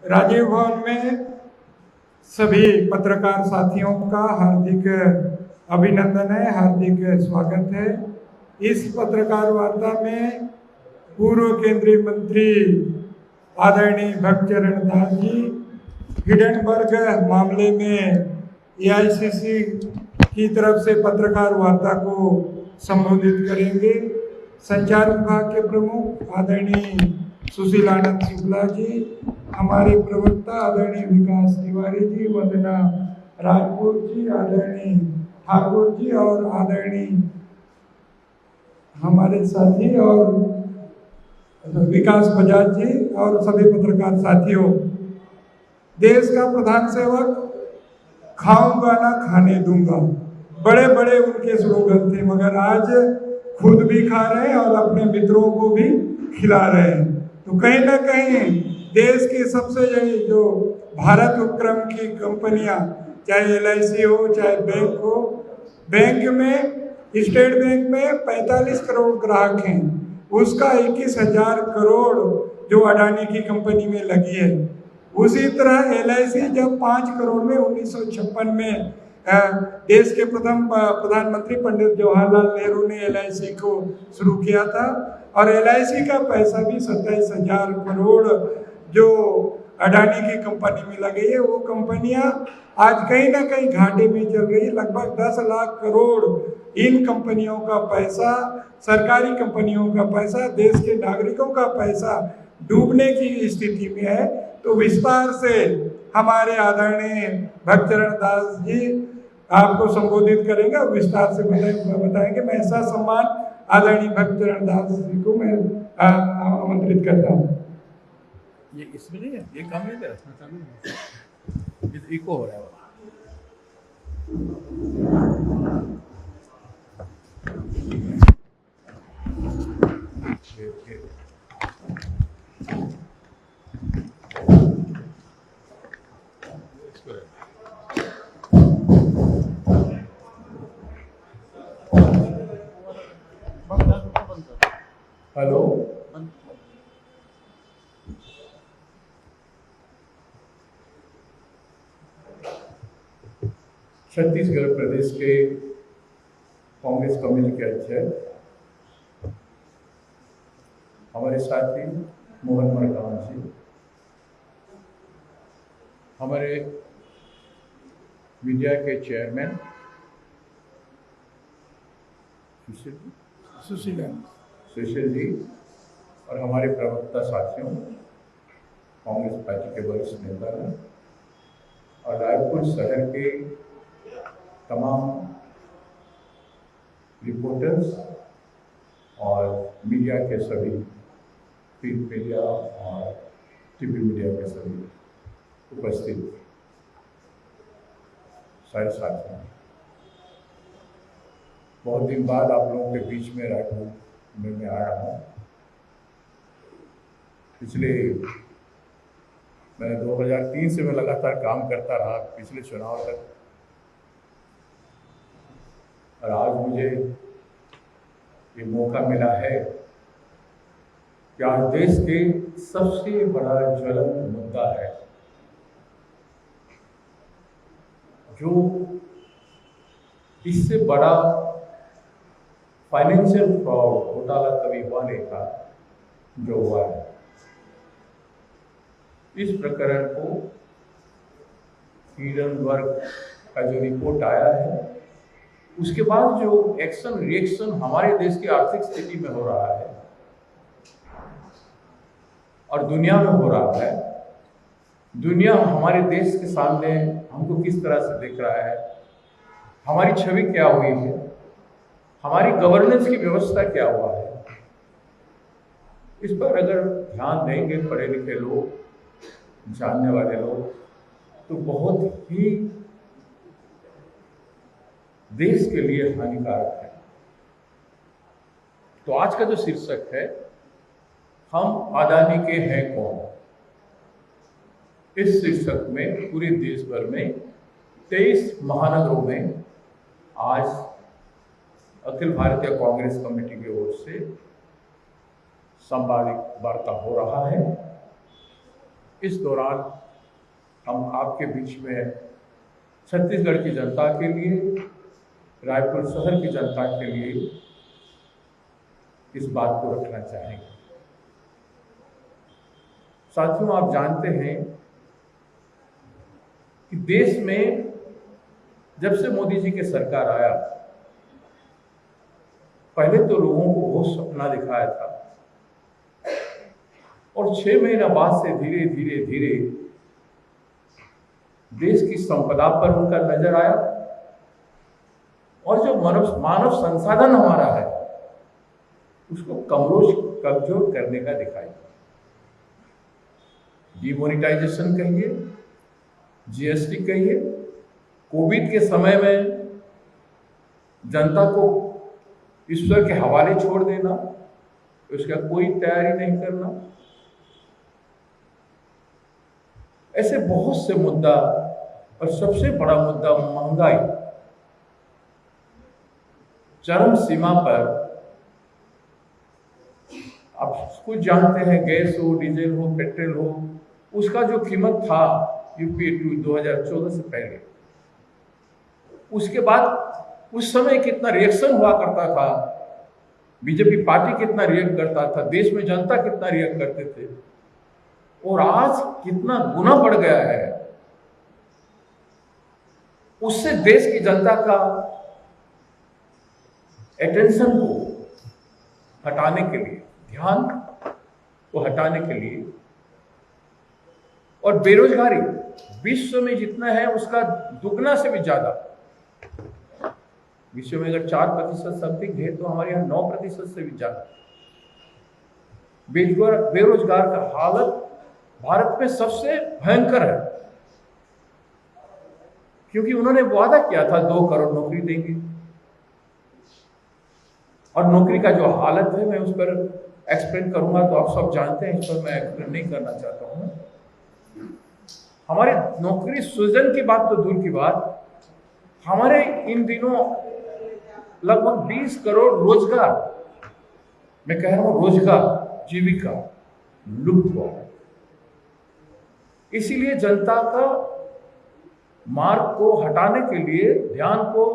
राजीव भवन में सभी पत्रकार साथियों का हार्दिक अभिनंदन है, हार्दिक स्वागत है। इस पत्रकार वार्ता में पूर्व केंद्रीय मंत्री आदरणीय भक्तचरण दास जी हिडेनबर्ग मामले में एआईसीसी की तरफ से पत्रकार वार्ता को संबोधित करेंगे। संचार विभाग के प्रमुख आदरणीय सुशील आनंद शुक्ला जी, हमारे प्रवक्ता आदरणीय विकास तिवारी जी, वंदना राजपूत जी, आदरणीय ठाकुर जी और आदरणीय हमारे साथी और विकास बजाज जी और सभी पत्रकार साथियों। देश का प्रधान सेवक खाऊंगा ना खाने दूंगा, बड़े बड़े उनके स्लोगन थे, मगर आज खुद भी खा रहे हैं और अपने मित्रों को भी खिला रहे हैं। तो कहीं ना कहीं देश की सबसे बड़ी जो भारत उपक्रम की कंपनियां, चाहे एलआईसी हो चाहे बैंक हो, बैंक में स्टेट बैंक में 45 करोड़ ग्राहक हैं, उसका 21,000 करोड़ जो अडानी की कंपनी में लगी है। उसी तरह एलआईसी जब 5 करोड़ में 1956 में देश के प्रथम प्रधानमंत्री पंडित जवाहरलाल नेहरू ने एलआईसी को शुरू किया था और एलआईसी का पैसा भी 27,000 करोड़ जो अडानी की कंपनी में लगी है, वो कंपनियां आज कहीं ना कहीं घाटे में चल रही है। लगभग 10 लाख करोड़ इन कंपनियों का पैसा, सरकारी कंपनियों का पैसा, देश के नागरिकों का पैसा डूबने की स्थिति में है। तो विस्तार से हमारे आदरणीय भक्तचरण दास जी आपको संबोधित करेंगे और विस्तार से बताएंगे। मैं ऐसा सम्मान आदरणीय भक्तचरण दास जी को मैं आमंत्रित करता हूँ। ये इसमें नहीं है, ये काम नहीं कर रहा, ये इको हो रहा है। हेलो, छत्तीसगढ़ प्रदेश के कांग्रेस कमेटी के अध्यक्ष हमारे साथी मोहन मरकाम जी, हमारे मीडिया के चेयरमैन सुशील जी और हमारे प्रवक्ता साथियों, कांग्रेस पार्टी के वरिष्ठ नेता और रायपुर शहर के तमाम रिपोर्टर्स और मीडिया के सभी प्रिंट मीडिया और टीवी मीडिया के सभी उपस्थित सारे साथियों, बहुत दिन बाद आप लोगों के बीच में रायपुर में मैं आया हूँ। पिछले मैं 2003 से मैं लगातार काम करता रहा पिछले चुनाव तक, और आज मुझे ये मौका मिला है कि आज देश के सबसे बड़ा ज्वलंत मुद्दा है जो इससे बड़ा फाइनेंशियल फ्रॉड घोटाला कभी हुआ नहीं था जो हुआ है। इस प्रकरण को हिडेनबर्ग का जो रिपोर्ट आया है, उसके बाद जो एक्शन रिएक्शन हमारे देश की आर्थिक स्थिति में हो रहा है और दुनिया में हो रहा है, दुनिया हमारे देश के सामने हमको किस तरह से देख रहा है, हमारी छवि क्या हुई है, हमारी गवर्नेंस की व्यवस्था क्या हुआ है, इस पर अगर ध्यान देंगे पढ़े लिखे लोग, जानने वाले लोग, तो बहुत ही देश के लिए हानिकारक है। तो आज का जो शीर्षक है, हम अडानी के हैं कौन, इस शीर्षक में पूरे देश भर में 23 महानगरों में आज अखिल भारतीय कांग्रेस कमेटी की ओर से संवादित वार्ता हो रहा है। इस दौरान हम आपके बीच में छत्तीसगढ़ की जनता के लिए, रायपुर शहर की जनता के लिए इस बात को रखना चाहेंगे। साथियों, आप जानते हैं कि देश में जब से मोदी जी की सरकार आया, पहले तो लोगों को बहुत सपना दिखाया था और 6 महीना बाद से धीरे धीरे धीरे देश की संपदा पर उनका नजर आया और जो मानव संसाधन हमारा है उसको कमजोर करने का दिखाई। डिमोनेटाइजेशन कहिए, जीएसटी कहिए, कोविड के समय में जनता को ईश्वर के हवाले छोड़ देना, उसका कोई तैयारी नहीं करना, ऐसे बहुत से मुद्दा। और सबसे बड़ा मुद्दा महंगाई चरम सीमा पर। आप कुछ जानते हैं, गैस हो, डीजल हो, पेट्रोल हो, उसका जो कीमत था यूपीए 2014 से पहले, उसके बाद उस समय कितना रिएक्शन हुआ करता था, बीजेपी पार्टी कितना रिएक्ट करता था, देश में जनता कितना रिएक्ट करते थे, और आज कितना गुना बढ़ गया है। उससे देश की जनता का अटेंशन को हटाने के लिए, ध्यान को हटाने के लिए, और बेरोजगारी विश्व में जितना है उसका दुगना से भी ज्यादा। विश्व में अगर 4% समथिंग है तो हमारे यहाँ 9% से भी ज्यादा बेरोजगार का हालत भारत में सबसे भयंकर है, क्योंकि उन्होंने वादा किया था 2 करोड़ नौकरी देंगे, और नौकरी का जो हालत है मैं उस पर एक्सप्लेन करूंगा, तो आप सब जानते हैं, इस पर मैं एक्सप्लेन नहीं करना चाहता हूं। हमारे नौकरी सृजन की बात तो दूर की बात, हमारे इन दिनों लगभग 20 करोड़ रोजगार, मैं कह रहा हूं रोजगार, जीविका लुप्त हुआ है। इसीलिए जनता का मार्ग को हटाने के लिए, ध्यान को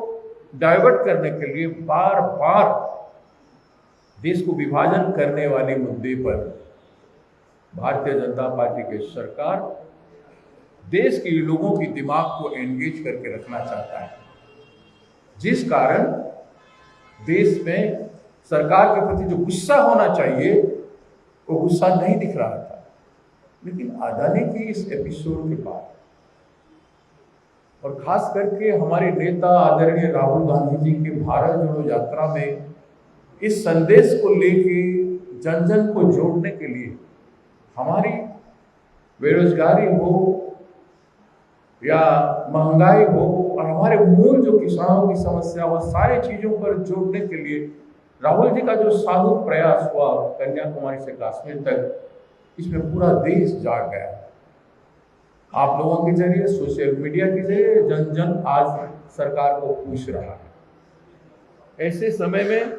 डाइवर्ट करने के लिए बार बार देश को विभाजन करने वाले मुद्दे पर भारतीय जनता पार्टी की सरकार देश के लोगों की दिमाग को एंगेज करके रखना चाहता है, जिस कारण देश में सरकार के प्रति जो गुस्सा होना चाहिए वो गुस्सा नहीं दिख रहा था। लेकिन अदानी की इस एपिसोड के बाद, और खास करके हमारे नेता आदरणीय राहुल गांधी जी के भारत जोड़ो यात्रा में इस संदेश को लेके जन जन को जोड़ने के लिए, हमारी बेरोजगारी हो या महंगाई हो और हमारे मूल जो किसानों की समस्या हो, सारी चीजों पर जोड़ने के लिए राहुल जी का जो साधु प्रयास हुआ कन्याकुमारी से कश्मीर तक, इसमें पूरा देश जाग गया। आप लोगों के जरिए, सोशल मीडिया के जरिए जन जन आज सरकार को पूछ रहा है। ऐसे समय में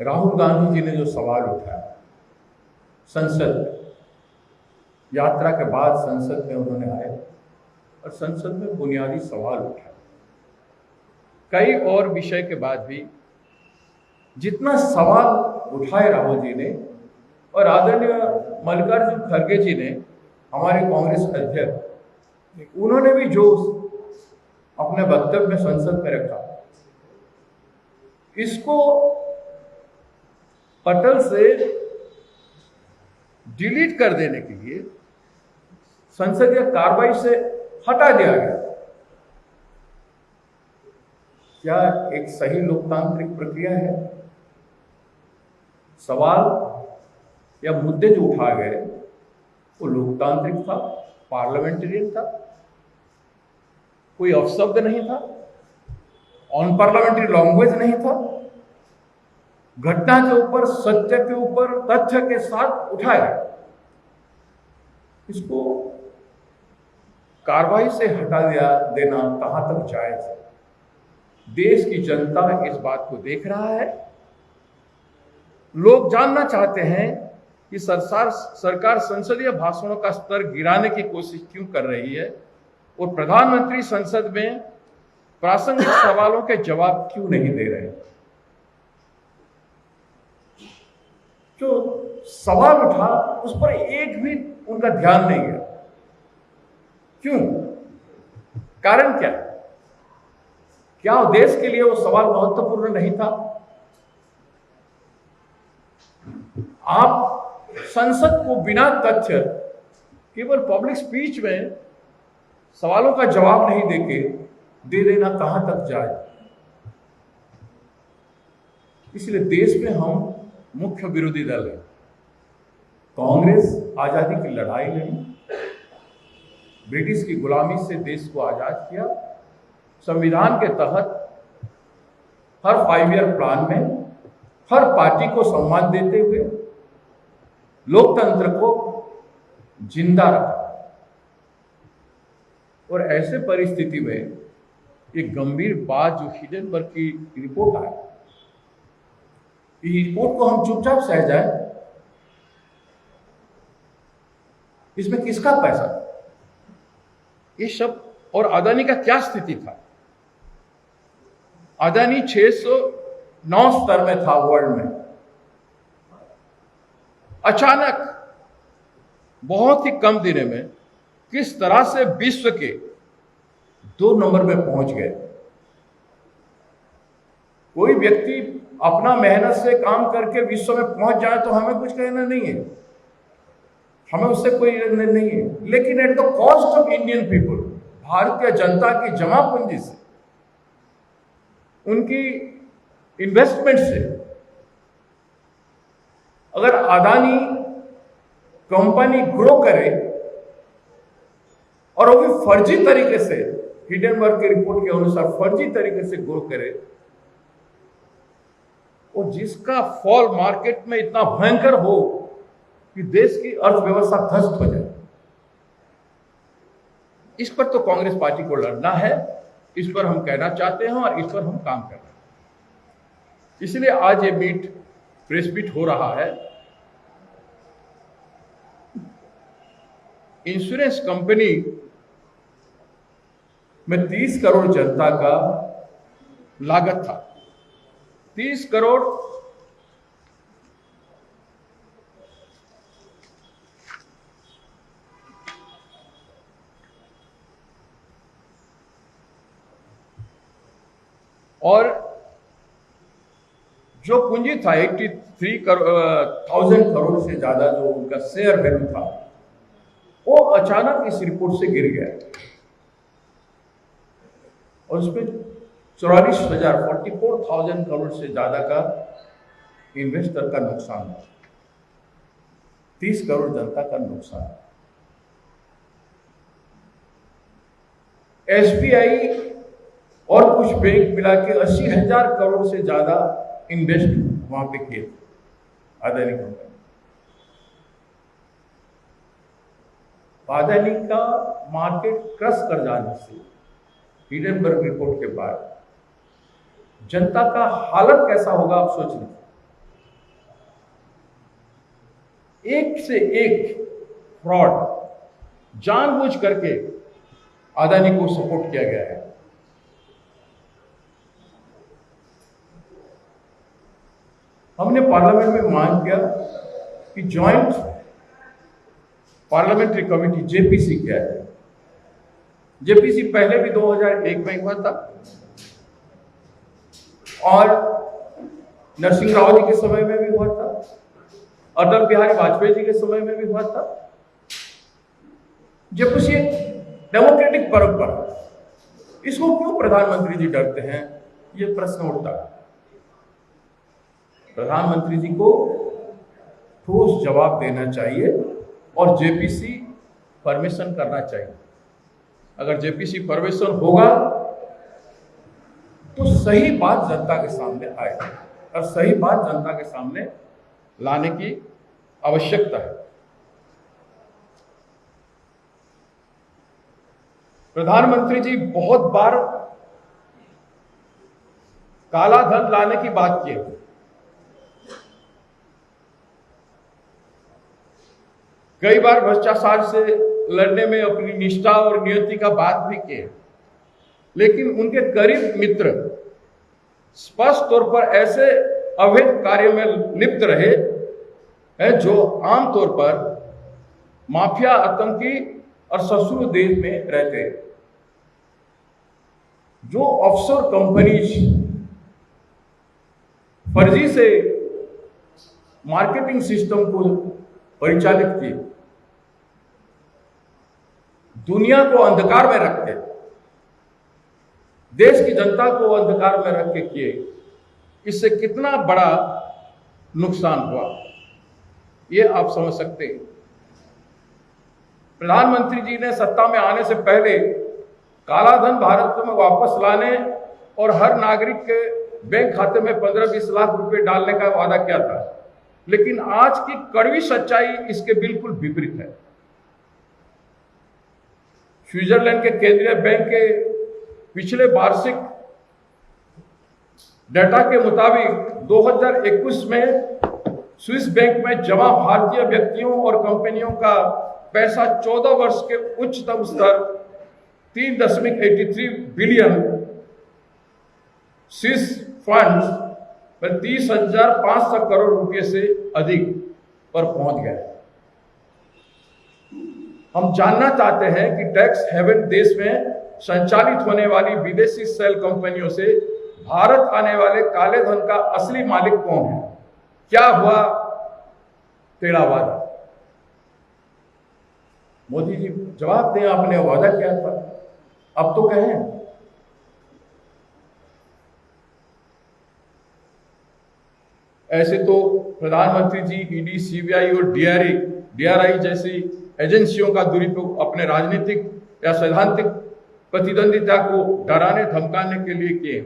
राहुल गांधी जी ने जो सवाल उठाया, संसद यात्रा के बाद संसद में उन्होंने आए और संसद में बुनियादी सवाल उठाए। कई और विषय के बाद भी जितना सवाल उठाए राहुल जी ने, और आदरणीय मल्लिकार्जुन खड़गे जी ने, हमारे कांग्रेस अध्यक्ष, उन्होंने भी जो अपने वक्तव्य में संसद में रखा, इसको पटल से डिलीट कर देने के लिए, संसदीय कार्रवाई से हटा दिया गया। क्या एक सही लोकतांत्रिक प्रक्रिया है? सवाल या मुद्दे जो उठा गए वो लोकतांत्रिक था, पार्लियामेंटेरियन था, कोई अपशब्द नहीं था, ऑन पार्लियामेंट्री लैंग्वेज नहीं था, घटना के ऊपर, सत्य के ऊपर, तथ्य के साथ उठाया। इसको कार्रवाई से हटा देना कहां तक जायज है? देश की जनता इस बात को देख रहा है। लोग जानना चाहते हैं कि सरकार संसदीय भाषणों का स्तर गिराने की कोशिश क्यों कर रही है और प्रधानमंत्री संसद में प्रासंगिक सवालों के जवाब क्यों नहीं दे रहे। जो सवाल उठा उस पर एक भी उनका ध्यान नहीं गया। क्यों? कारण क्या? क्या देश के लिए वो सवाल महत्वपूर्ण नहीं था? आप संसद को बिना तथ्य केवल पब्लिक स्पीच में सवालों का जवाब नहीं देके दे देना कहां तक जाए। इसलिए देश में हम मुख्य विरोधी दल है। कांग्रेस आजादी की लड़ाई लड़ी, ब्रिटिश की गुलामी से देश को आजाद किया, संविधान के तहत हर 5 ईयर प्लान में हर पार्टी को सम्मान देते हुए लोकतंत्र को जिंदा रखा। और ऐसे परिस्थिति में एक गंभीर बात जो हिडेनबर्ग की रिपोर्ट आई, इस रिपोर्ट को हम चुपचाप सह जाए, इसमें किसका पैसा था? ये सब और अदानी का क्या स्थिति था? अदानी 609 स्तर में था वर्ल्ड में, अचानक बहुत ही कम दिनों में किस तरह से विश्व के 2 नंबर में पहुंच गए। कोई व्यक्ति अपना मेहनत से काम करके विश्व में पहुंच जाए तो हमें कुछ कहना नहीं है, हमें उससे कोई लेना नहीं है, लेकिन at the cost of Indian people, Bharatiya Janata की जमा पूंजी से, उनकी इन्वेस्टमेंट से, अगर अदानी कंपनी ग्रो करे और वो भी फर्जी तरीके से, हिडेनबर्ग की रिपोर्ट के अनुसार फर्जी तरीके से ग्रो करे, और जिसका फॉल मार्केट में इतना भयंकर हो कि देश की अर्थव्यवस्था ध्वस्त हो जाए, इस पर तो कांग्रेस पार्टी को लड़ना है। इस पर हम कहना चाहते हैं और इस पर हम काम कर रहे हैं। इसलिए आज ये प्रेस मीट हो रहा है। इंश्योरेंस कंपनी में 30 करोड़ जनता का लागत था, 30 करोड़ और जो पूंजी था 83,000 करोड़ से ज्यादा जो उनका शेयर वैल्यू था, वो अचानक इस रिपोर्ट से गिर गया और उसमें 44,000 करोड़ से ज्यादा का इन्वेस्टर का नुकसान हुआ, 30 करोड़ जनता का नुकसान। एसबीआई और कुछ बैंक मिला के 80,000 करोड़ से ज्यादा इन्वेस्ट वहां पे किए अदानी कंपनी। अदानी का मार्केट क्रश कर जाने से हिडेनबर्ग रिपोर्ट के बाद जनता का हालत कैसा होगा आप सोच लीजिए। एक से एक फ्रॉड जानबूझ करके अदानी को सपोर्ट किया गया है। हमने पार्लियामेंट में मांग किया कि जॉइंट पार्लियामेंट्री कमेटी जेपीसी क्या है। जेपीसी पहले भी 2001 में हुआ था और नरसिंह राव जी के समय में भी हुआ था, अटल बिहारी वाजपेयी जी के समय में भी हुआ था। जेपीसी डेमोक्रेटिक परंपरा, इसको क्यों प्रधानमंत्री जी डरते हैं, ये प्रश्न उठता है। प्रधानमंत्री जी को ठोस जवाब देना चाहिए और जेपीसी परमिशन करना चाहिए। अगर जेपीसी परमिशन होगा तो सही बात जनता के सामने आएगी और सही बात जनता के सामने लाने की आवश्यकता है। प्रधानमंत्री जी बहुत बार काला धन लाने की बात की, कई बार भ्रष्टाचार से लड़ने में अपनी निष्ठा और नियति का बात भी किए, लेकिन उनके करीब मित्र स्पष्ट तौर पर ऐसे अवैध कार्य में लिप्त रहे हैं जो आमतौर पर माफिया, आतंकी और ससुर देश में रहते हैं। जो ऑफशोर कंपनीज फर्जी से मार्केटिंग सिस्टम को परिचालित किए, दुनिया को अंधकार में रख के, देश की जनता को अंधकार में रख के किए, इससे कितना बड़ा नुकसान हुआ ये आप समझ सकते हैं। प्रधानमंत्री जी ने सत्ता में आने से पहले काला धन भारत में वापस लाने और हर नागरिक के बैंक खाते में 15-20 लाख रुपए डालने का वादा किया था, लेकिन आज की कड़वी सच्चाई इसके बिल्कुल विपरीत है। स्विट्जरलैंड के केंद्रीय बैंक के पिछले वार्षिक डेटा के मुताबिक 2021 में स्विस बैंक में जमा भारतीय व्यक्तियों और कंपनियों का पैसा 14 वर्ष के उच्चतम स्तर 3.83 बिलियन स्विस फंड्स पर 30,500 करोड़ रुपए से अधिक पर पहुंच गया है। हम जानना चाहते हैं कि टैक्स हेवन देश में संचालित होने वाली विदेशी सेल कंपनियों से भारत आने वाले काले धन का असली मालिक कौन है? क्या हुआ तेरा वादा? मोदी जी जवाब दें, आपने वादा किया था, अब तो कहें। ऐसे तो प्रधानमंत्री जी ईडी, सीबीआई और डीआरआई जैसी एजेंसियों का दुरुपयोग अपने राजनीतिक या सैद्धांतिक प्रतिद्वंदिता को डराने धमकाने के लिए किए,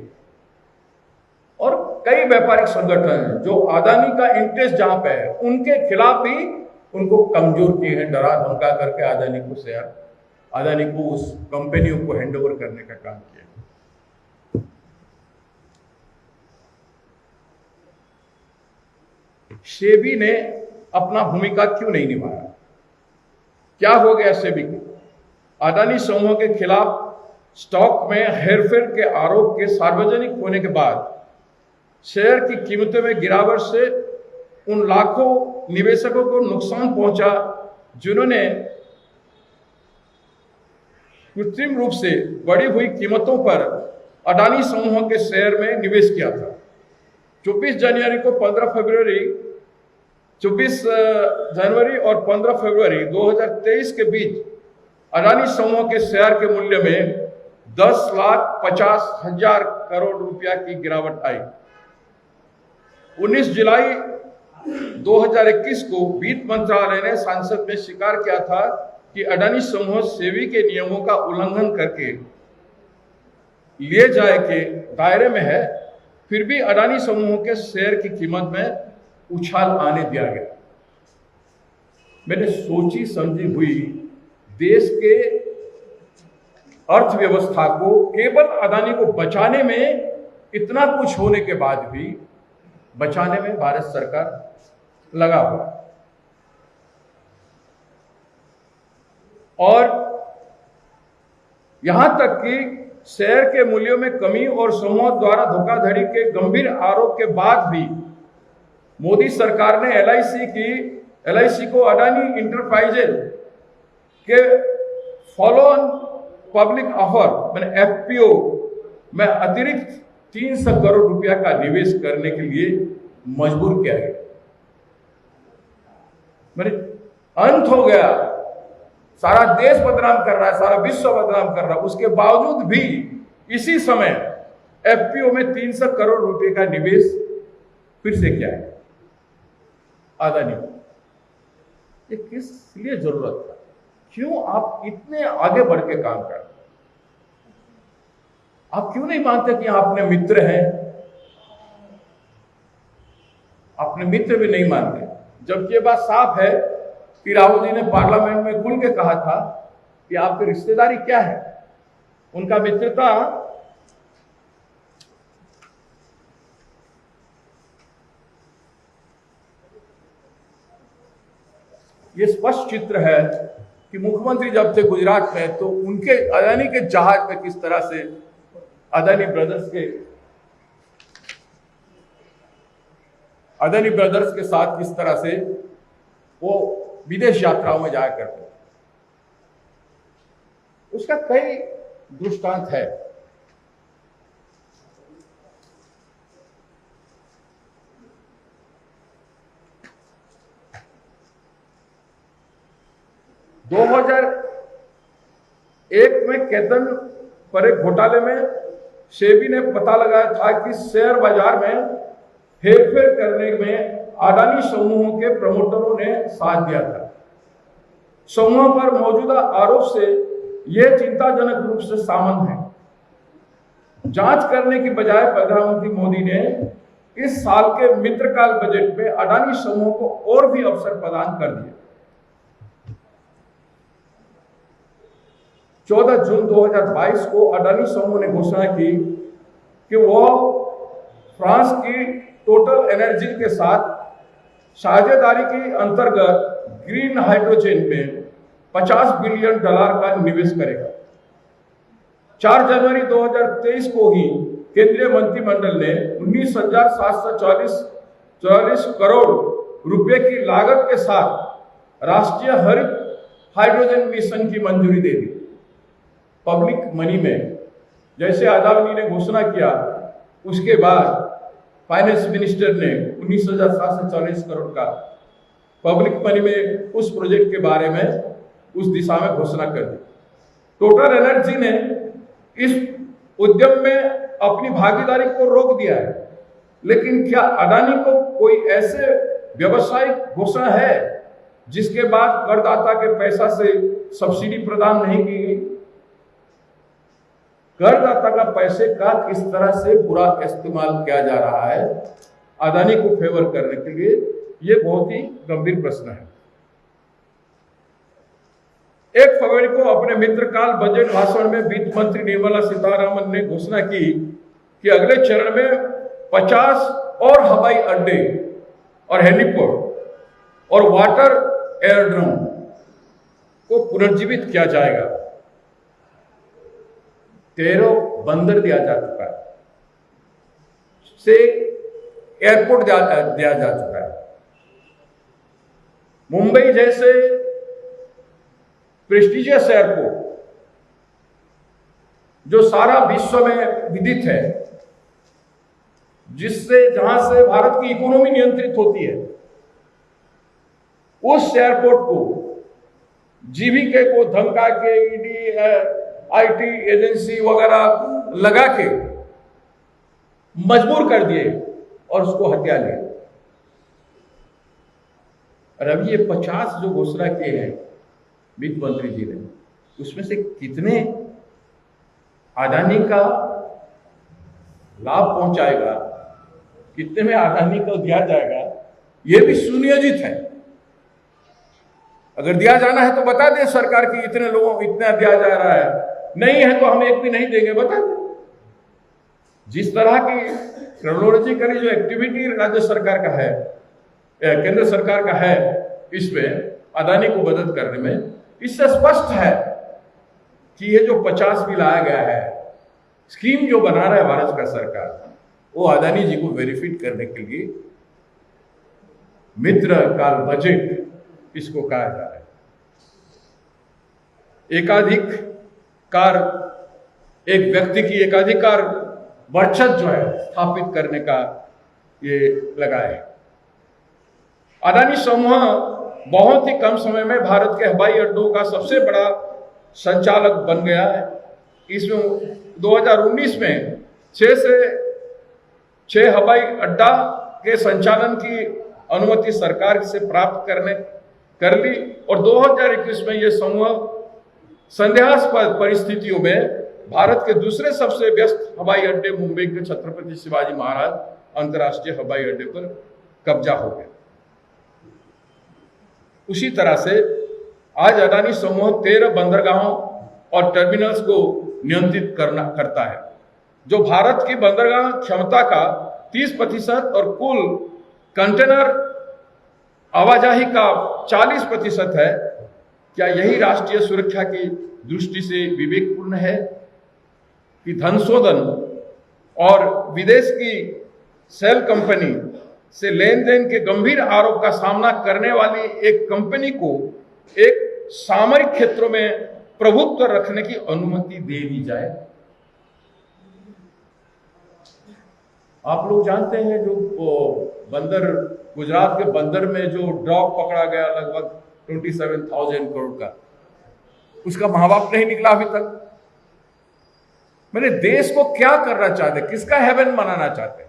और कई व्यापारिक संगठन हैं जो अदानी का इंटरेस्ट जहां पे है उनके खिलाफ भी उनको कमजोर किए हैं, डरा धमका करके अदानी को उस कंपनियों को हैंडओवर करने का काम किया। सेबी ने अपना भूमिका क्यों नहीं निभाया? क्या हो गया सेबी को? अदानी समूह के खिलाफ स्टॉक में हेरफेर के आरोप के सार्वजनिक होने के बाद शेयर की कीमतों में गिरावट से उन लाखों निवेशकों को नुकसान पहुंचा जिन्होंने कृत्रिम रूप से बढ़ी हुई कीमतों पर अडानी समूह के शेयर में निवेश किया था। 24 जनवरी और 15 फरवरी 2023 के बीच अडानी समूह के शेयर के मूल्य में 10,50,000 करोड़ रुपया की गिरावट आई। 19 जुलाई 2021 को वित्त मंत्रालय ने संसद में स्वीकार किया था कि अडानी समूह सेबी के नियमों का उल्लंघन करके लिए जाए के दायरे में है, फिर भी अडानी समूह के शेयर की कीमत में उछाल आने दिया गया। मैंने सोची समझी हुई देश के अर्थव्यवस्था को केवल अडानी को बचाने में, इतना कुछ होने के बाद भी बचाने में भारत सरकार लगा हुआ, और यहां तक कि शेयर के मूल्यों में कमी और समूह द्वारा धोखाधड़ी के गंभीर आरोप के बाद भी मोदी सरकार ने एलआईसी को अडानी इंटरप्राइजेज के फॉलो ऑन पब्लिक ऑफर मैंने एफपीओ में अतिरिक्त 300 करोड़ रुपया का निवेश करने के लिए मजबूर किया गया। मैंने अंत हो गया, सारा देश बदनाम कर रहा है, सारा विश्व बदनाम कर रहा है, उसके बावजूद भी इसी समय एफपीओ में 300 करोड़ रुपए का निवेश फिर से किया है अदानी को। ये किस लिए जरूरत था? क्यों आप इतने आगे बढ़ के काम कर रहे? आप क्यों नहीं मानते कि आपने मित्र हैं? अपने मित्र भी नहीं मानते, जबकि ये बात साफ है कि राहुल जी ने पार्लियामेंट में खुल के कहा था कि आपकी रिश्तेदारी क्या है, उनका मित्रता ये स्पष्ट चित्र है कि मुख्यमंत्री जब थे गुजरात में तो उनके अदानी के जहाज में किस तरह से अदानी ब्रदर्स के साथ किस तरह से वो विदेश यात्राओं में जाया करते, उसका कई दृष्टांत है। दो 2001 में केतन पर एक घोटाले में सेबी ने पता लगाया था कि शेयर बाजार में हेरफेर करने में अडानी समूहों के प्रमोटरों ने साथ दिया था। समूह पर मौजूदा आरोप से यह चिंताजनक रूप से सामन है। जांच करने की बजाय प्रधानमंत्री मोदी ने इस साल के मित्रकाल बजट में अडानी समूह को और भी अवसर प्रदान कर दिए। 14 जून 2022 को अडानी समूह ने घोषणा की कि वह फ्रांस की टोटल एनर्जी के साथ साझेदारी के अंतर्गत ग्रीन हाइड्रोजन में $50 बिलियन का निवेश करेगा। 4 जनवरी 2023 को ही केंद्रीय मंत्रिमंडल ने 19,744 करोड़ रुपए की लागत के साथ राष्ट्रीय हरित हाइड्रोजन मिशन की मंजूरी दे दी। पब्लिक मनी में जैसे अदानी ने घोषणा किया, उसके बाद फाइनेंस मिनिस्टर ने 19,744 करोड़ का पब्लिक मनी में उस प्रोजेक्ट के बारे में उस दिशा में घोषणा कर दी। टोटल एनर्जी ने इस उद्यम में अपनी भागीदारी को रोक दिया है, लेकिन क्या अडानी को कोई ऐसे व्यवसायिक घोषणा है जिसके बाद करदाता के पैसा से सब्सिडी प्रदान नहीं की गई? करदाता का पैसे का किस तरह से बुरा इस्तेमाल किया जा रहा है अडानी को फेवर करने के लिए, यह बहुत ही गंभीर प्रश्न है। 1 फरवरी को अपने मित्रकाल बजट भाषण में वित्त मंत्री निर्मला सीतारमण ने घोषणा की कि अगले चरण में 50 और हवाई अड्डे और हेलीपोर्ट और वाटर एयरड्रोम को पुनर्जीवित किया जाएगा। 13 बंदर दिया जा चुका है, से एयरपोर्ट दिया जा चुका है। मुंबई जैसे प्रेस्टिजियस एयरपोर्ट जो सारा विश्व में विदित है, जहां से भारत की इकोनॉमी नियंत्रित होती है, उस एयरपोर्ट को जीवीके को धमका के ईडी आईटी एजेंसी वगैरह लगा के मजबूर कर दिए और उसको हत्या लिए। और अभी ये 50 जो घोषणा किए हैं वित्त मंत्री जी ने, उसमें से कितने अडानी का लाभ पहुंचाएगा, कितने में अडानी को दिया जाएगा, यह भी सुनियोजित है। अगर दिया जाना है तो बता दें सरकार की इतने लोगों को इतना दिया जा रहा है, नहीं है तो हम एक भी नहीं देंगे, बता दें। जिस तरह की क्रोनोलॉजिकली जो एक्टिविटी राज्य सरकार का है, केंद्र सरकार का है इसमें अडानी को मदद करने में, इससे स्पष्ट है कि ये जो 50 भी लाया गया है, स्कीम जो बना रहा है भारत का सरकार, वो अडानी जी को वेरीफाइड करने के लिए मित्र काल बजट इसको कहा जा रहा है। एक व्यक्ति की एकाधिकार वर्चस्व जो है स्थापित करने का ये लगा है। अडानी समूह बहुत ही कम समय में भारत के हवाई अड्डों का सबसे बड़ा संचालक बन गया है। इसमें 2019 में 6 हवाई अड्डा के संचालन की अनुमति सरकार से प्राप्त कर ली और 2021 में यह समूह संदेहास्पद परिस्थितियों में भारत के दूसरे सबसे व्यस्त हवाई अड्डे मुंबई के छत्रपति शिवाजी महाराज अंतर्राष्ट्रीय हवाई अड्डे पर कब्जा हो गया। उसी तरह से आज अडानी समूह 13 बंदरगाहों और टर्मिनल्स को नियंत्रित करता है, जो भारत की बंदरगाह क्षमता का 30% और कुल कंटेनर आवाजाही का 40% है। क्या यही राष्ट्रीय सुरक्षा की दृष्टि से विवेकपूर्ण है कि धन शोधन और विदेश की सेल कंपनी से लेन देन के गंभीर आरोप का सामना करने वाली एक कंपनी को एक सामरिक क्षेत्रों में प्रभुत्व रखने की अनुमति दे दी जाए? आप लोग जानते हैं जो बंदर, गुजरात के बंदर में जो ड्रॉग पकड़ा गया लगभग 27,000 करोड़ का, उसका माँ बाप नहीं निकला अभी तक। मैंने देश को क्या करना चाहते, किसका हेवन बनाना चाहते?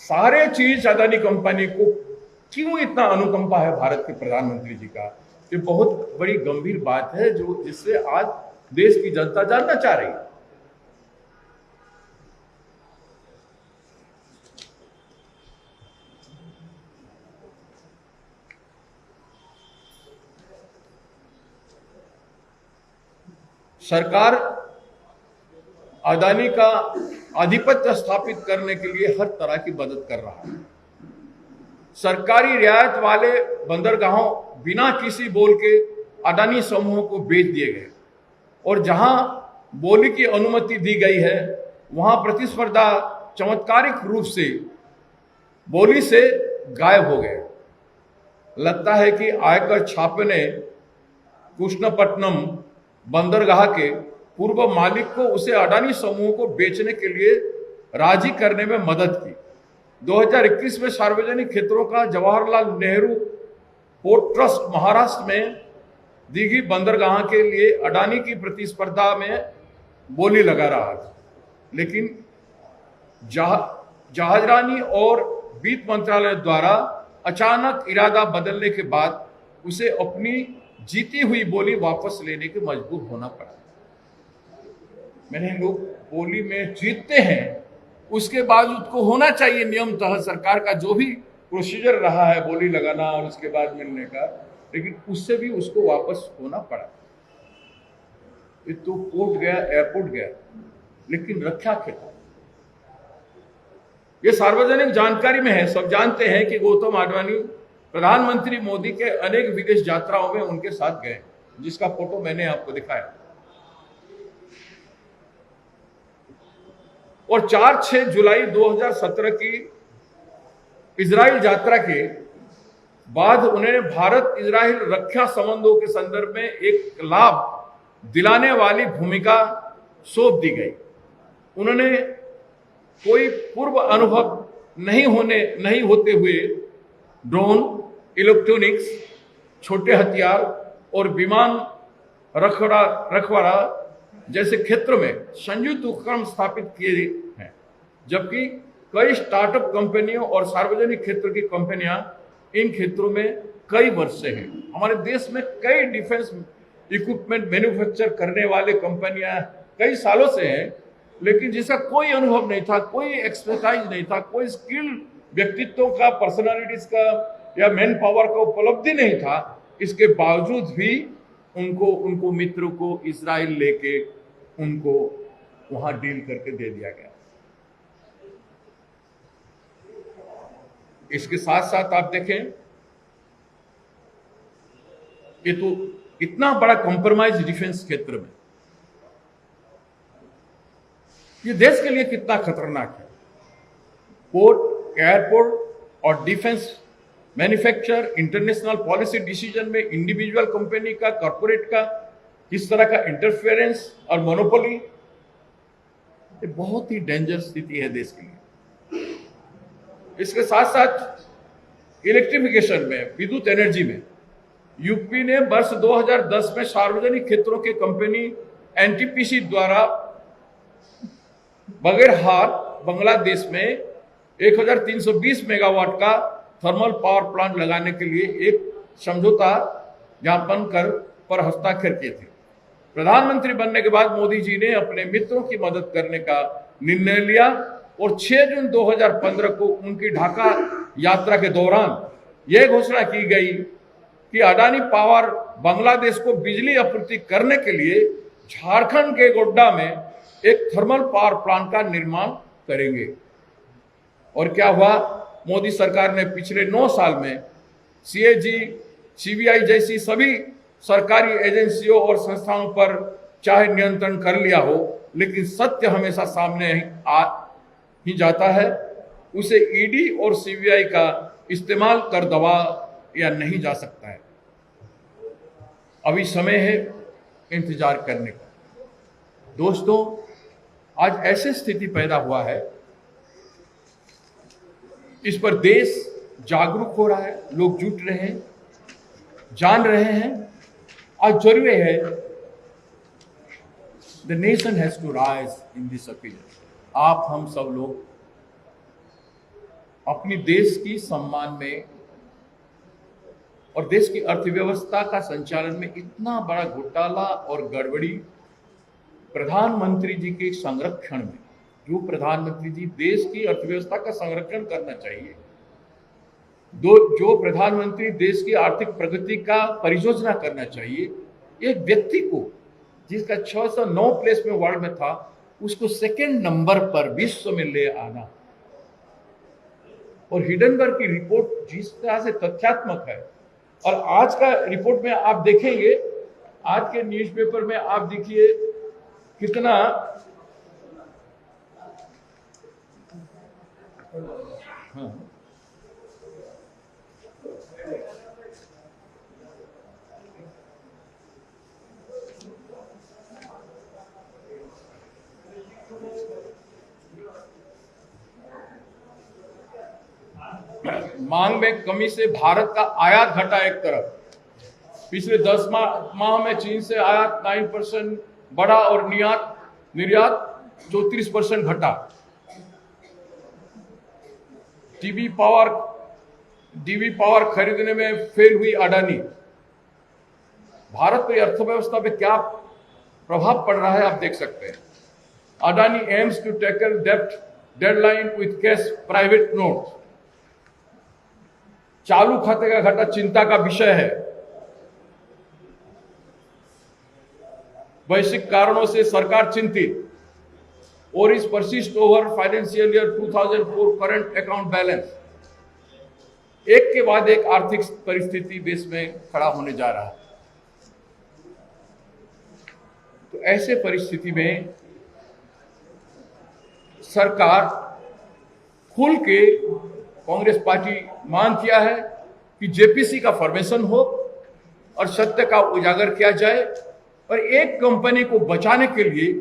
सारे चीज अदानी कंपनी को क्यों इतना अनुकंपा है भारत के प्रधानमंत्री जी का? ये बहुत बड़ी गंभीर बात है जो जिससे आज देश की जनता जानना चाह रही है। सरकार अदानी का आधिपत्य स्थापित करने के लिए हर तरह की मदद कर रहा है। सरकारी रियायत वाले बंदरगाहों बिना किसी बोल के अदानी समूह को बेच दिए गए और जहां बोली की अनुमति दी गई है वहां प्रतिस्पर्धा चमत्कारिक रूप से बोली से गायब हो गए। लगता है कि आयकर छापे ने कृष्णपट्टनम बंदरगाह के पूर्व मालिक को उसे अडानी समूह को बेचने के लिए राजी करने में मदद की। 2021 में सार्वजनिक क्षेत्रों का जवाहरलाल नेहरू पोर्ट ट्रस्ट महाराष्ट्र में दीघी बंदरगाह के लिए अडानी की प्रतिस्पर्धा में बोली लगा रहा था, लेकिन जहाजरानी और वित्त मंत्रालय द्वारा अचानक इरादा बदलने के बाद उसे अपनी जीती हुई बोली वापस लेने के मजबूर होना पड़ा। मैंने लोग बोली में जीतते हैं, उसके बाद उसको होना चाहिए नियमतः सरकार का जो भी प्रोसीजर रहा है बोली लगाना और उसके बाद मिलने का, लेकिन उससे भी उसको वापस होना पड़ा। ये तो पोर्ट गया, एयरपोर्ट गया, लेकिन रक्षा क्षेत्र ये सार्वजनिक जानकारी में है। सब जानते हैं कि गौतम आडवाणी प्रधानमंत्री मोदी के अनेक विदेश यात्राओं में उनके साथ गए, जिसका फोटो मैंने आपको दिखाया। और 4-6 जुलाई 2017 की इजराइल यात्रा के बाद उन्हें भारत इजराइल रक्षा संबंधों के संदर्भ में एक लाभ दिलाने वाली भूमिका सौंप दी गई। उन्होंने कोई पूर्व अनुभव नहीं होते हुए ड्रोन, इलेक्ट्रॉनिक्स, छोटे हथियार और विमान रखवाड़ा जैसे क्षेत्रों में संयुक्त उपक्रम स्थापित किए हैं, जबकि कई स्टार्टअप कंपनियों और सार्वजनिक क्षेत्र की कंपनियां इन क्षेत्रों में कई वर्ष से हैं। हमारे देश में कई डिफेंस इक्विपमेंट मैन्युफैक्चर करने वाले कंपनियां कई सालों से हैं, लेकिन जिसका कोई अनुभव नहीं था, कोई एक्सपर्टाइज नहीं था, कोई स्किल व्यक्तित्वों का, पर्सनालिटीज का या मैन पावर का उपलब्धि नहीं था। इसके बावजूद भी उनको मित्रों को इजराइल लेके उनको वहां डील करके दे दिया गया। इसके साथ साथ आप देखें, ये तो इतना बड़ा कॉम्प्रोमाइज डिफेंस क्षेत्र में, ये देश के लिए कितना खतरनाक है। पोर्ट, एयरपोर्ट और defence manufacture, international policy decision में इंडिविजुअल कंपनी का, कॉर्पोरेट का किस तरह का इंटरफेरेंस और मोनोपोली, ये बहुत ही डेंजर स्थिति है देश के लिए। इसके साथ साथ इलेक्ट्रिफिकेशन में, विद्युत एनर्जी में यूपी ने वर्ष 2010 में सार्वजनिक क्षेत्रों के कंपनी एनटीपीसी द्वारा बगैरहाट बांग्लादेश में 1320 मेगावाट का थर्मल पावर प्लांट लगाने के लिए एक समझौता ज्ञापन पर हस्ताक्षर किए थे। प्रधानमंत्री बनने के बाद मोदी जी ने अपने मित्रों की मदद करने का निर्णय लिया और 6 जून 2015 को उनकी ढाका यात्रा के दौरान यह घोषणा की गई कि अडानी पावर बांग्लादेश को बिजली आपूर्ति करने के लिए झारखंड के गोड्डा में एक थर्मल पावर प्लांट का निर्माण करेंगे। और क्या हुआ, मोदी सरकार ने पिछले 9 साल में सीएजी, सीबीआई जैसी सभी सरकारी एजेंसियों और संस्थाओं पर चाहे नियंत्रण कर लिया हो, लेकिन सत्य हमेशा सामने आ ही जाता है। उसे ईडी और सीबीआई का इस्तेमाल कर दबा या नहीं जा सकता है। अभी समय है इंतजार करने का। दोस्तों, आज ऐसी स्थिति पैदा हुआ है, इस पर देश जागरूक हो रहा है, लोग जुट रहे हैं, जान रहे हैं। आज जरूरी है, the nation has to rise in this occasion. आप हम सब लोग अपनी देश की सम्मान में और देश की अर्थव्यवस्था का संचालन में इतना बड़ा घोटाला और गड़बड़ी प्रधानमंत्री जी के संरक्षण में, जो प्रधानमंत्री जी देश की अर्थव्यवस्था का संरक्षण करना चाहिए, जो प्रधानमंत्री देश की आर्थिक प्रगति का परियोजना करना चाहिए, एक व्यक्ति को जिसका 609 प्लेस में वर्ल्ड में था, उसको सेकंड नंबर पर विश्व में ले आना। और हिडनबर्ग की रिपोर्ट जिस तरह से तथ्यात्मक है, और आज का रिपोर्ट में आप देखेंगे, आज के न्यूज़पेपर में आप देखिए कितना मांग में कमी से भारत का आयात घटा एक तरफ। पिछले 10 माह में चीन से आयात 9% बढ़ा और निर्यात 34% घटा। डीबी पावर खरीदने में फेल हुई अडानी। भारत की अर्थव्यवस्था पे क्या प्रभाव पड़ रहा है आप देख सकते हैं। अडानी एम्स टू टैकल डेब्ट deadline with cash private note. चालू खाते का घाटा चिंता का विषय है। वैश्विक कारणों से सरकार चिंतित। और इस persist over financial year 2004 current account balance. एक के बाद एक आर्थिक परिस्थिति देश में खड़ा होने जा रहा है। तो ऐसे परिस्थिति में सरकार खुल के, कांग्रेस पार्टी मांग किया है कि जेपीसी का फॉर्मेशन हो और सत्य का उजागर किया जाए और एक कंपनी को बचाने के लिए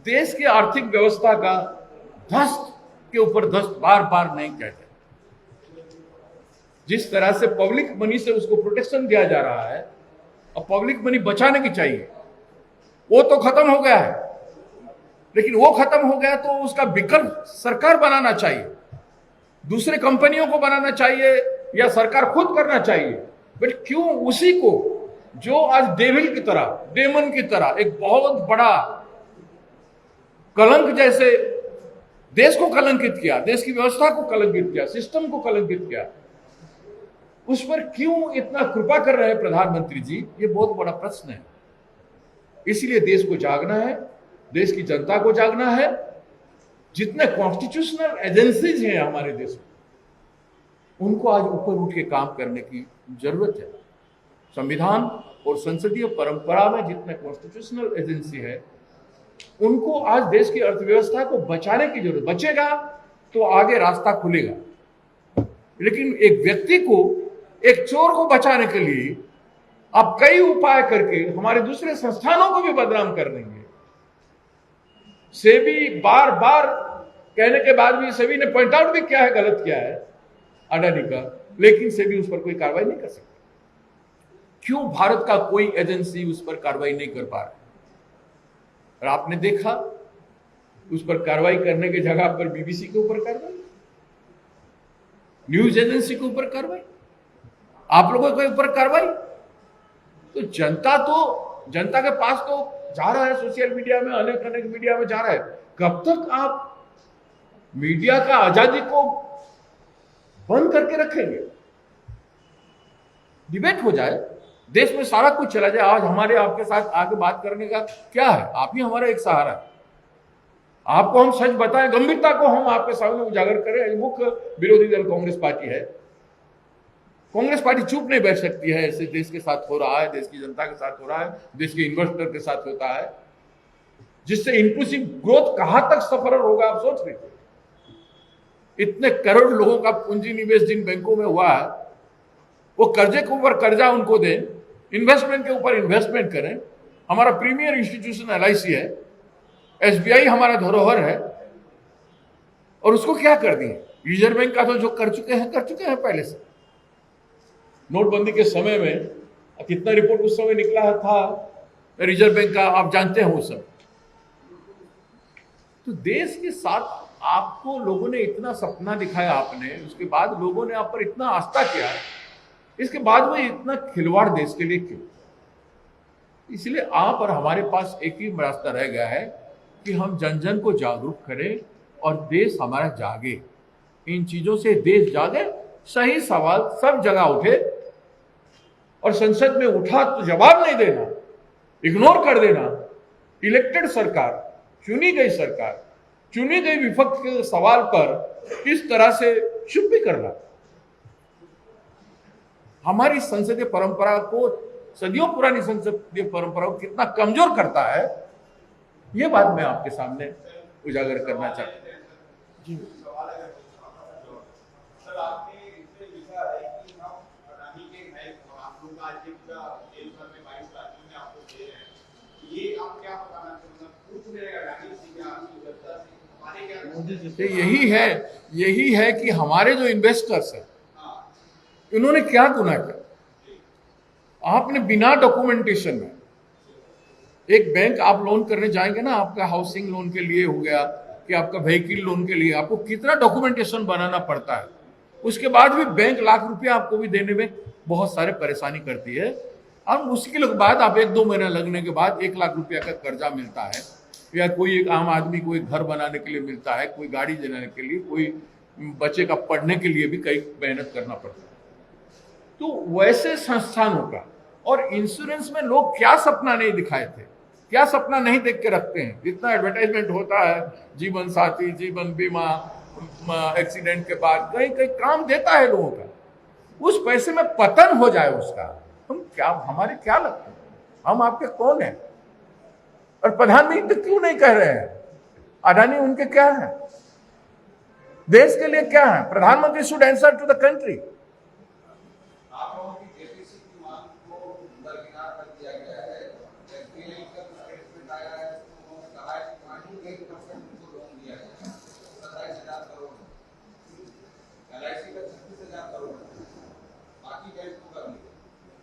देश की आर्थिक व्यवस्था का धस्त के ऊपर धस्त बार बार नहीं किया जाए। जिस तरह से पब्लिक मनी से उसको प्रोटेक्शन दिया जा रहा है और पब्लिक मनी बचाने की चाहिए, वो तो खत्म हो गया है। लेकिन वो खत्म हो गया तो उसका विकल्प सरकार बनाना चाहिए, दूसरे कंपनियों को बनाना चाहिए या सरकार खुद करना चाहिए। बट क्यों उसी को जो आज डेविल की तरह, डेमन की तरह एक बहुत बड़ा कलंक जैसे देश को कलंकित किया, देश की व्यवस्था को कलंकित किया, सिस्टम को कलंकित किया, उस पर क्यों इतना कृपा कर रहे हैं प्रधानमंत्री जी? ये बहुत बड़ा प्रश्न है। इसलिए देश को जागना है, देश की जनता को जागना है। जितने कॉन्स्टिट्यूशनल एजेंसीज हैं हमारे देश में, उनको आज ऊपर उठ के काम करने की जरूरत है। संविधान और संसदीय परंपरा में जितने कॉन्स्टिट्यूशनल एजेंसी है, उनको आज देश की अर्थव्यवस्था को बचाने की जरूरत। बचेगा तो आगे रास्ता खुलेगा। लेकिन एक व्यक्ति को, एक चोर को बचाने के लिए आप कई उपाय करके हमारे दूसरे संस्थानों को भी बदनाम कर देंगे। सेबी बार बार कहने के बाद भी सेबी ने पॉइंट आउट भी किया है गलत किया है अडानी का, लेकिन सेबी उस पर कोई कार्रवाई नहीं कर सकती। क्यों भारत का कोई एजेंसी उस पर कार्रवाई नहीं कर पा रहा? और आपने देखा उस पर कार्रवाई करने की जगह पर बीबीसी के ऊपर कार्रवाई, न्यूज एजेंसी के ऊपर कार्रवाई, आप लोगों के ऊपर कार्रवाई। तो जनता के पास तो जा रहा है, सोशल मीडिया में, अनेक मीडिया में जा रहा है। कब तक आप मीडिया का आजादी को बंद करके रखेंगे? डिबेट हो जाए, देश में सारा कुछ चला जाए। आज हमारे आपके साथ आके बात करने का क्या है? आप ही हमारा एक सहारा है। आपको हम सच बताएं, गंभीरता को हम आपके सामने उजागर करें। मुख्य विरोधी दल कांग्रेस पार्टी है। कांग्रेस पार्टी चुप नहीं बैठ सकती है। ऐसे देश के साथ हो रहा है, देश की जनता के साथ हो रहा है, देश के इन्वेस्टर के साथ होता है, जिससे इंक्लूसिव ग्रोथ कहां तक सफर होगा आप सोच रहे थे? इतने करोड़ लोगों का पूंजी निवेश जिन बैंकों में हुआ है, वो कर्जे के ऊपर कर्जा उनको दें, इन्वेस्टमेंट के ऊपर इन्वेस्टमेंट करें। हमारा प्रीमियर इंस्टीट्यूशन LIC है, SBI हमारा धरोहर है, और उसको क्या कर दिए? रिजर्व बैंक का तो जो कर चुके हैं पहले से। नोटबंदी के समय में कितना रिपोर्ट उस समय निकला था रिजर्व बैंक का, आप जानते हैं वो सब। तो देश के साथ आपको लोगों ने इतना सपना दिखाया, आपने उसके बाद लोगों ने आप पर इतना आस्था किया, इसके बाद में इतना खिलवाड़ देश के लिए क्यों? इसलिए आप और हमारे पास एक ही रास्ता रह गया है कि हम जन जन को जागरूक करें और देश हमारा जागे। इन चीजों से देश जागे, सही सवाल सब जगह उठे, और संसद में उठा तो जवाब नहीं देना, इग्नोर कर देना। इलेक्टेड सरकार, चुनी गई सरकार, चुनी गई विपक्ष के सवाल पर इस तरह से चुप भी करना हमारी संसदीय परंपरा को, सदियों पुरानी संसदीय परंपरा को कितना कमजोर करता है, यह बात मैं आपके सामने उजागर करना चाहता हूं। जी यही है कि हमारे जो इन्वेस्टर्स हैं, इन्होंने क्या गुनाह किया? आपने बिना डॉक्यूमेंटेशन में, एक बैंक आप लोन करने जाएंगे ना, आपका हाउसिंग लोन के लिए हो गया कि आपका व्हीकल लोन के लिए, आपको कितना डॉक्यूमेंटेशन बनाना पड़ता है। उसके बाद भी बैंक लाख रुपया आपको भी देने में बहुत सारे परेशानी करती है। और मुश्किल के बाद आप 1-2 महीना लगने के बाद 1 लाख रुपया का कर्जा मिलता है, या कोई एक आम आदमी को एक घर बनाने के लिए मिलता है, कोई गाड़ी लेने के लिए, कोई बच्चे का पढ़ने के लिए भी कई मेहनत करना पड़ता है। तो वैसे संस्थानों का, और इंश्योरेंस में लोग क्या सपना नहीं दिखाए थे, क्या सपना नहीं देख के रखते हैं। जितना एडवर्टाइजमेंट होता है, जीवन साथी, जीवन बीमा, एक्सीडेंट के बाद कहीं कहीं काम देता है लोगों का, उस पैसे में पतन हो जाए उसका, हमारे क्या लगता है? हम आपके कौन हैं? और प्रधानमंत्री क्यों नहीं कह रहे हैं? अडानी उनके क्या है? देश के लिए क्या है? प्रधानमंत्री should answer to the country.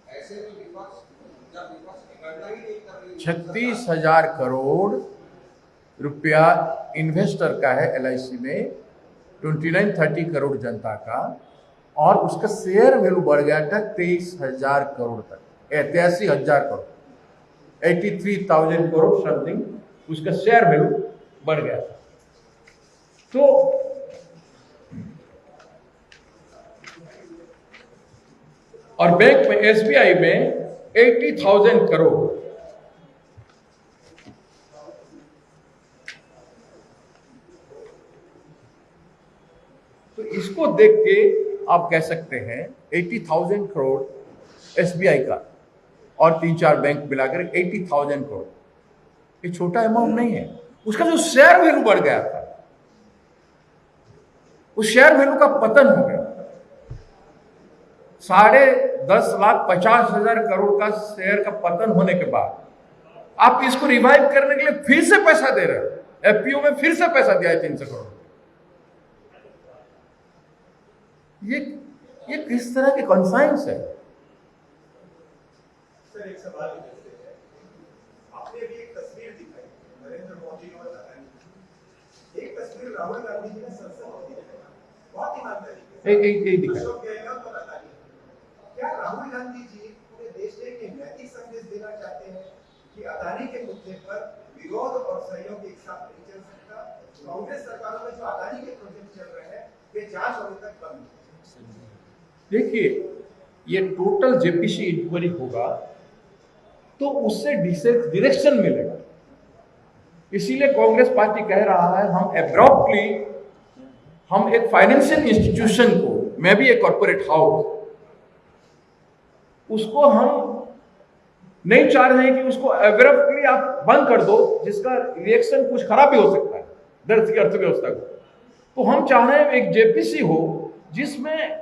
ऐसे तो विपक्ष, जब विपक्ष की गणना ही नहीं कर रही, 36,000 करोड़ रुपया इन्वेस्टर का है LIC में, 29-30 करोड़ जनता का, और उसका शेयर वैल्यू बढ़ गया था 23,000 करोड़ तक, 83,000 करोड़, 83,000 करोड़ समथिंग उसका शेयर वैल्यू बढ़ गया था। तो और बैंक में, SBI में 80,000 करोड़। तो इसको देख के आप कह सकते हैं 80,000 करोड़ SBI का, और 3-4 बैंक मिलाकर 80,000 करोड़, ये छोटा अमाउंट नहीं है। उसका जो शेयर वैल्यू बढ़ गया था, उस शेयर वैल्यू का पतन हो गया। 10,50,000 करोड़ का शेयर का पतन होने के बाद आप इसको रिवाइव करने के लिए फिर से पैसा दे रहे हैं। FPO में फिर से पैसा दिया है 300 करोड़। ये किस तरह के कॉन्साइंस है? सर, एक सवाल है, आपने भी एक तस्वीर दिखाई नरेंद्र मोदी और अडानी, एक तस्वीर राहुल गांधी जी ने संसद में दिखाई, बहुत ईमानदारी से अशोक गहलोत और अडानी। क्या राहुल गांधी जी पूरे देश में एक नैतिक संदेश देना चाहते हैं कि अडानी के मुद्दे पर विरोध और सहयोग एक साथ नहीं चल सकता? कांग्रेस सरकारों में जो अडानी के प्रोजेक्ट चल रहे हैं, वे जांच होने तक बंद। देखिए, ये टोटल JPC इंक्वायरी होगा तो उससे डिरेक्शन मिलेगा। इसीलिए कांग्रेस पार्टी कह रहा है हम एब्रॉप्टली हम एक फाइनेंशियल इंस्टीट्यूशन को, मैं भी एक कॉर्पोरेट हाउस, उसको हम नहीं चाह रहे हैं कि उसको एब्रप्टली आप बंद कर दो, जिसका रिएक्शन कुछ खराब भी हो सकता है देश की अर्थव्यवस्था को। तो हम चाह रहे हैं एक जेपीसी हो जिसमें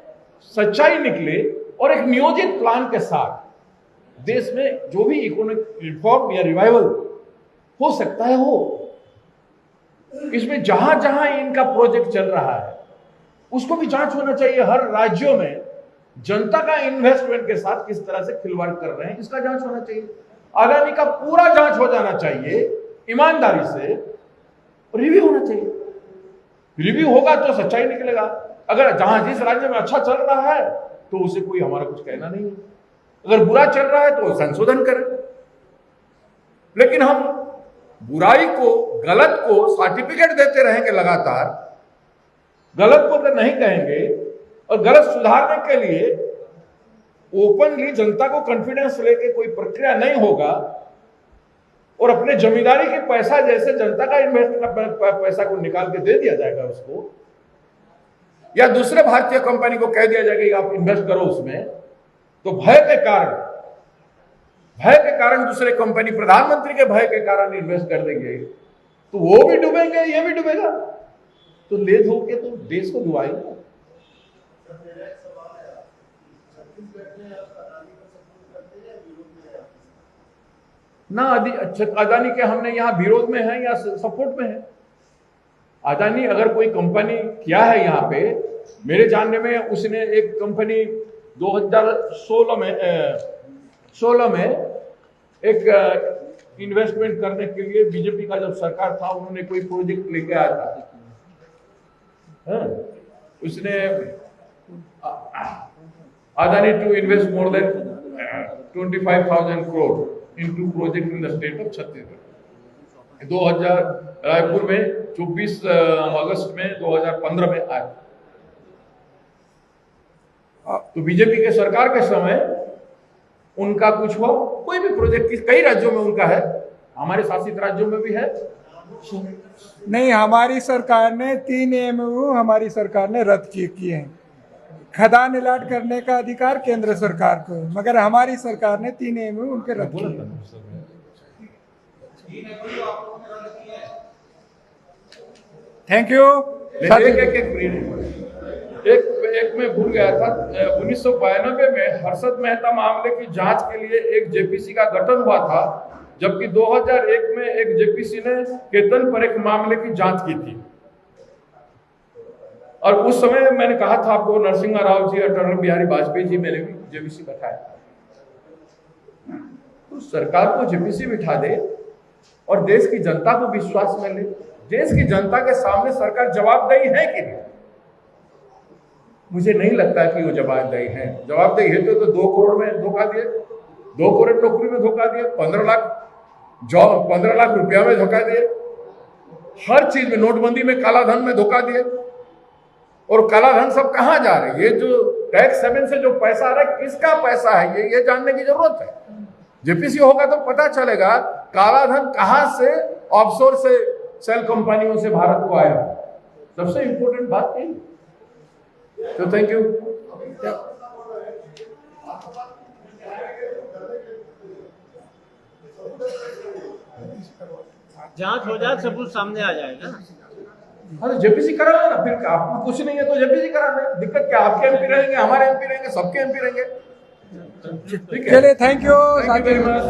सच्चाई निकले और एक नियोजित प्लान के साथ देश में जो भी इकोनॉमिक रिफॉर्म या रिवाइवल हो सकता है हो। इसमें जहां जहां इनका प्रोजेक्ट चल रहा है उसको भी जांच होना चाहिए। हर राज्यों में जनता का इन्वेस्टमेंट के साथ किस तरह से खिलवाड़ कर रहे हैं इसका जांच होना चाहिए। अदानी का पूरा जांच हो जाना चाहिए ईमानदारी से, रिव्यू होना चाहिए। रिव्यू होगा तो सच्चाई निकलेगा। अगर जहां जिस राज्य में अच्छा चल रहा है तो उसे कोई हमारा कुछ कहना नहीं है, अगर बुरा चल रहा है तो संशोधन करें। लेकिन हम बुराई को, गलत को सर्टिफिकेट देते रहेंगे लगातार, गलत को तो नहीं कहेंगे, और गलत सुधारने के लिए ओपनली जनता को कॉन्फिडेंस लेके कोई प्रक्रिया नहीं होगा और अपने जमींदारी के पैसा जैसे जनता का इन्वेस्टमेंट पैसा को निकाल के दे दिया जाएगा उसको, या दूसरे भारतीय कंपनी को कह दिया जाएगा कि आप इन्वेस्ट करो उसमें, तो भय के कारण दूसरे कंपनी प्रधानमंत्री के भय के कारण इन्वेस्ट कर देंगे, तो वो भी डूबेंगे, ये भी डूबेगा। तो ले धो के तो देश को डुबाएगा। ना अदानी के हमने यहां विरोध में है या सपोर्ट में है। अदानी अगर कोई कंपनी किया है यहां पे, मेरे जानने में उसने एक कंपनी 2016 में एक इन्वेस्टमेंट करने के लिए बीजेपी का जब सरकार था उन्होंने कोई प्रोजेक्ट लेके आया था। उसने Adani to invest more than 25,000 crore into project in the state of Chhattisgarh. 2000 Raipur में 24 अगस्त में 2015 में आया। तो बीजेपी के सरकार के समय उनका कुछ हुआ, कोई भी प्रोजेक्ट कई राज्यों में उनका है, हमारे शासित राज्यों में भी है। नहीं, हमारी सरकार ने 3 एमओयू हमारी सरकार ने रद्द किए हैं। खदान अलॉट करने का अधिकार केंद्र सरकार को है, मगर हमारी सरकार ने 3 एमओयू उनके रद्द किए। Thank you. एक मैं भूल गया था, 1992 में हर्षद मेहता मामले की जांच के लिए एक जेपीसी का गठन हुआ था, जबकि 2001 में एक जेपीसी ने केतन परेख मामले की जांच की थी। और उस समय मैंने कहा था आपको, नरसिम्हा राव जी, अटल बिहारी वाजपेयी जी, मैंने भी जेपीसी बैठाया। तो सरकार को जेपीसी बिठा दे और देश की जनता को विश्वास में ले। देश की जनता के सामने सरकार जवाबदेही है कि नहीं? मुझे नहीं लगता कि वो जवाबदेही है। जवाबदेही है तो 2 करोड़ में धोखा दिए, 2 करोड़ नौकरी में धोखा दिए, 15 लाख रुपया में धोखा दिए, हर चीज में, नोटबंदी में काला धन में धोखा दिए। और काला धन सब कहां जा रहे हैं? ये जो टैक्स हेवन से जो पैसा आ रहा है, किसका पैसा है ये जानने की जरूरत है। जेपीसी होगा तो पता चलेगा काला धन कहां से, ऑफशोर से, सेल कंपनियों से भारत को आया। सबसे इंपॉर्टेंट बात यही। तो थैंक यू। जांच हो जाए, सबूत सामने आ जाएगा। अरे जेपीसी करा ना, फिर आपको कुछ नहीं है तो जेपीसी करा लें। दिक्कत क्या? आपके एमपी रहेंगे, हमारे एमपी रहेंगे, सबके एमपी रहेंगे। ठीक है, चलिए, थैंक यू वेरी मच।